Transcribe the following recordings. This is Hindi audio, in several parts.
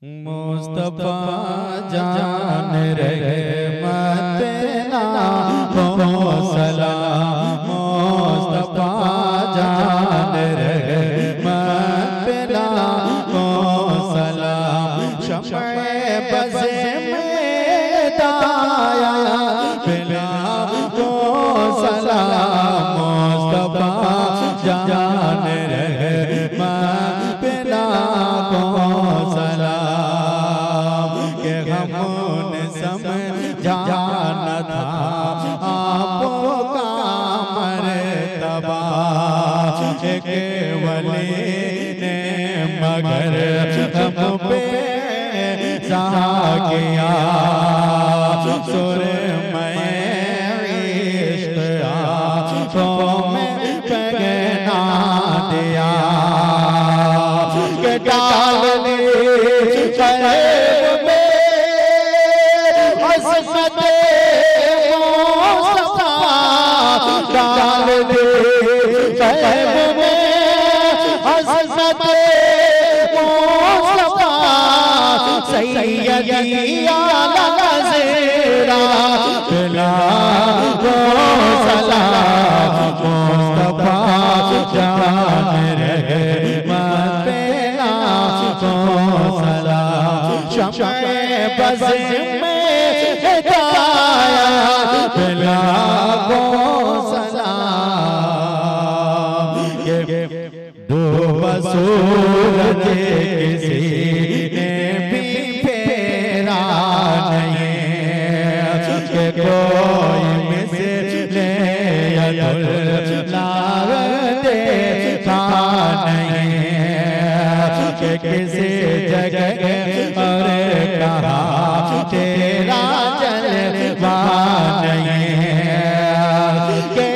मुस्तफा जान रहमत नामो सलाम, मुस्तफा जान रहमत नामो सलाम। शफ़े बज़े में दाया बिला को सलाम, मुस्तफा जान रहमत बिला को सलाम। के हमने समझा न था आपका मर्तबा, एक वली ने मगर हम पे किया सुरमय इश्क़ आँखों में पहना दिया। के डाल दी क़ल्ब में हसरते मुस्तफा, डाल दी क़ल्ब में हसरते मुस्तफा। सैयदी आला ज़ेरा बिला को सलाम, मुस्तफा जान रहमत को सलाम। शफ़े बज़े में हिदाया बिला को सलाम। ये दो बसूरत किसी ने भी फेरा नहीं, के कोई मिसले अदुल्लाह देखा नहीं, के किसी जगह और कहा तेरा जलवा नहीं। के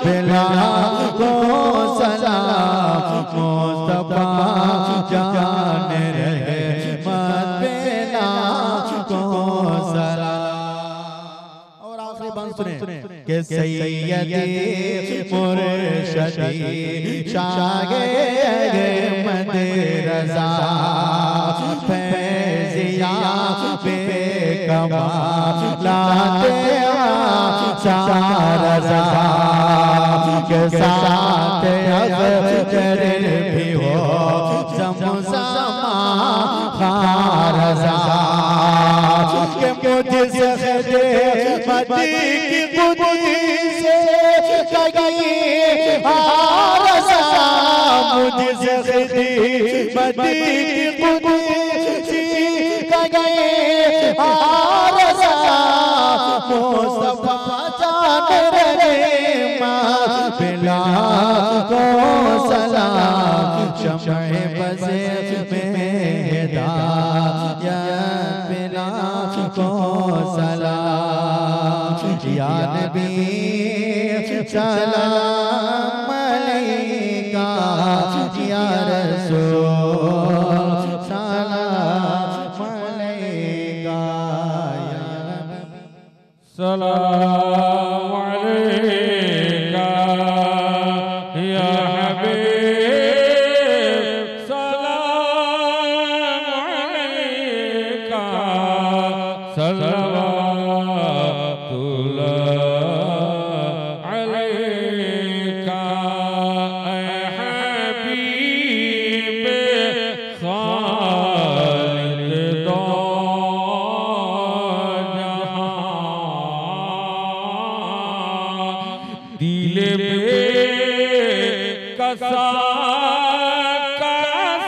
बिला को सलाम, मुस्तफा जान रहमत बिला को सलाम। और आखिरी बात सुने कि सैयदी मुर्शदी शागे अहमद रज़ा फैज़िया बेकमाल सारज़ा के साथ अफ़जर भी हो ज़मज़मा खारज़ा। के मुझसे खदे मदी की खुदी से कहीं हारज़ा, मुझसे खदे मदी की खुदी से कहीं हारज़ा। मुस्तफा जान रहमत बिला को सलाम। शफ़े बज़े में हिदायत बिला को सलाम। या नबी सलाम अलैका, या रसूल सलाम अलैका, या नबी सलाम अलैका, या हबीब सलाम अलैका, सलवातुल्लाह अलैका। ऐ हबीब खालिद दो दिल में कसा का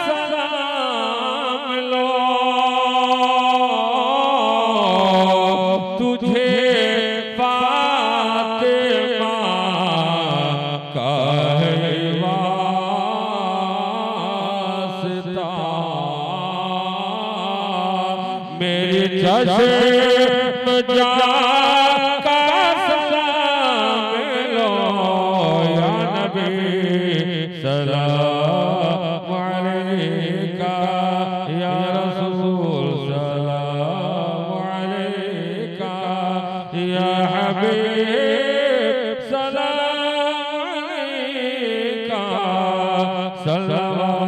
सलाम लो, तुझे फातिमा का है वास्ता। मेरी चश्म जा का सलाम लो, या नबी सलाम अलैका या रसूल सलाम अलैका या हबीब सलाम अलैका सलवातुल्लाह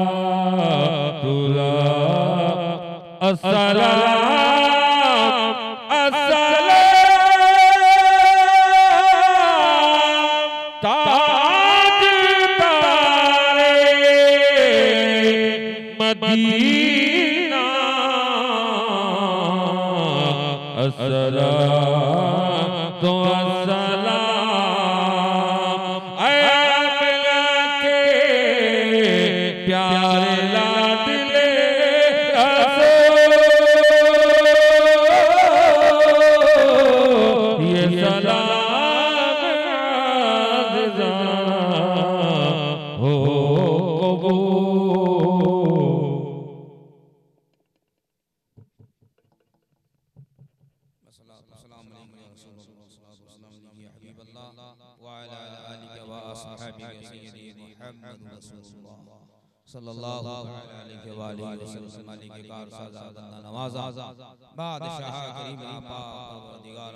अस्सलाम अस्सलाम ताजदारे मदीना अस्सलाम तो अस्सलाम मिला के प्यारे लाडले रसूल ये सलाम हो सल्लल्लाहु अलैहि व सल्लम के कार साजा नवाजा बादशाह करीम पाक परवरदिगार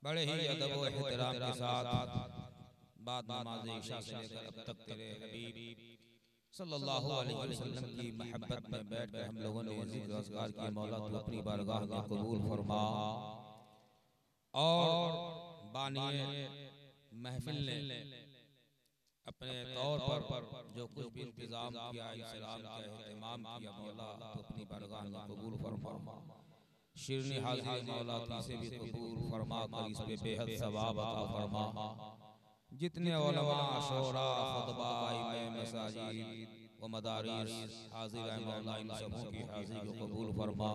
बड़े ही अदब व एहतराम के साथ बाद नमाज इशा से लेकर अब तक तेरे हबीब सल्लल्लाहु अलैहि वसल्लम की मोहब्बत में बैठकर हम लोगों ने जिक्र अज़कार किए। मौला तू अपनी बारगाह में कबूल फरमा और बानिए महफिल ने अपने तौर पर जो कुछ भी इंतजाम किया, इस्लाम का एहतमाम किया, मौला तो अपनी बारगाह में कबूल फरमा। शिरनी हाज़िर मौला तू इसे भी कबूल फरमा कर इस पे बेहद सवाब अता फरमा। जितने उलमा शोरा खुतबा इमाम मसाजिद व मदारिस हाज़िर हैं मौला इन सबों की हाज़िरी को कबूल फरमा।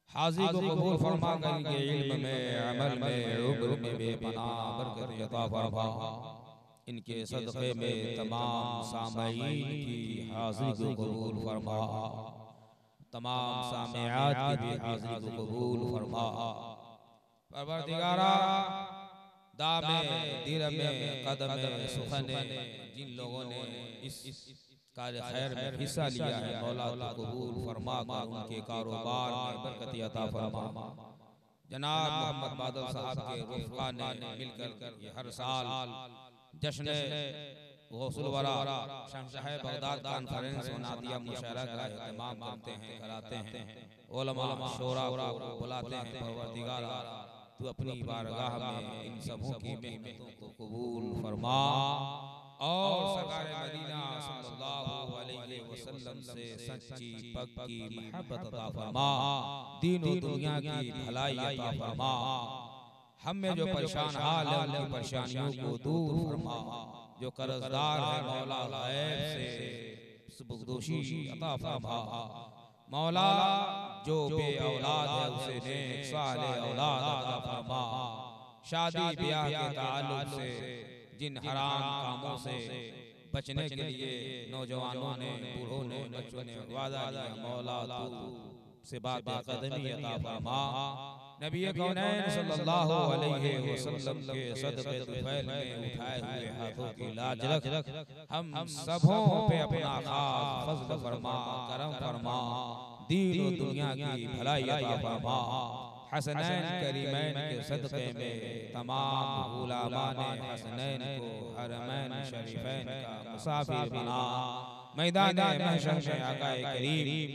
हाज़िरी को कबूल फरमा कर इनके इल्म में, अमल में, उम्र में बेपनाह बरकत अता फरमा। इनके सदक़े में तमाम सामईन की हाज़िरी को कबूल फरमा, तमाम सामियात की भी हाज़िरी को कबूल फरमा। परवरदिगारा दामे दिरमे कदमे सुखने जिन लोगों ने इस कार्य खैर में हिस्सा लिया है मौला तो कबूल फरमा कर उनके कारोबार में बरकत अता फरमा। जनाब मोहम्मद बादल साहब के रुफ़क़ा ने मिलकर ये हर साल जश्न गौसुल वरा शहंशाह बगदाद कॉन्फ्रेंस व नादिया मुशायरा का एहतमाम करते हैं, कराते हैं, उलमा शोरा को बुलाते हैं। परवरदिगारा तू अपनी बारगाह में इन सबों की मेहनतों को कबूल फरमा और सरकार मदीना सल्लल्लाहु अलैहि वसल्लम से सच्ची पक्की मोहब्बत अता फरमा, दीन और दुनिया की भलाई अता फरमा। हम में जो परेशान हाल है उनकी परेशानियों को दूर फरमा। जो कर्जदार है मौला गैब से सुबुकदोशी अता फरमा। मौला जो बे औलाद है उसे नेक सालेह औलाद अता फरमा। शादी ब्याह के ताल्लुक से जिन हराम कामों से बचने के लिए नौजवानों ने, बूढ़ों ने, बच्चों ने वादा किया, मौला तू से बात कदमी अता फरमा। नबी कौनैन सल्लल्लाहु अलैहि वसल्लम के सदक़े तुफैल में उठाए हुए हाथों की लाज रख हम सबों पे अपना खास फज़्ल फरमा, करम फरमा, दीन और दुनिया की भलाई अता फरमा। हसनैन करीमैन के सदक़े में तमाम उलमाए हसनैन को हरमैन शरीफैन का मुसाफिर बना। मैदान महशर में आका करीम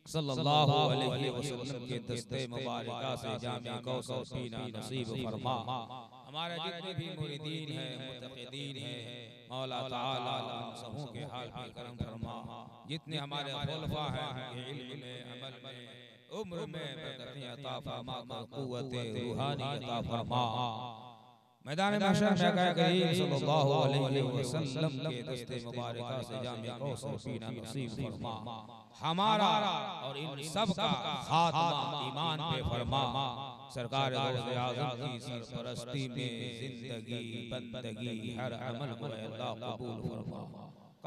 सल्लल्लाहु अलैहि वसल्लम के दस्ते मुबारका से जामे कौसर पीना नसीब फरमा। हमारे जितने भी मुरीदीन हैं, मुतक़ीदीन हैं, मौला ताला उन सबों के हाल पे करम फरमा। जितने हमारे खुलफा हैं इल्म में, अमल में, उम्र में बरकतें अता फरमा, क़ुव्वत रूहानी अता फरमा। मैदान महशर में आका करीम सल्लल्लाहु अलैहि वसल्लम के दस्ते मुबारका से जामे कौसर पीना नसीब फरमा। हमारा और इन सब का खात्मा ईमान पे फरमा। सरकार गौसे आज़म की सरपरस्ती में जिंदगी बंदगी हर अमल को अल्लाह कबूल फरमा।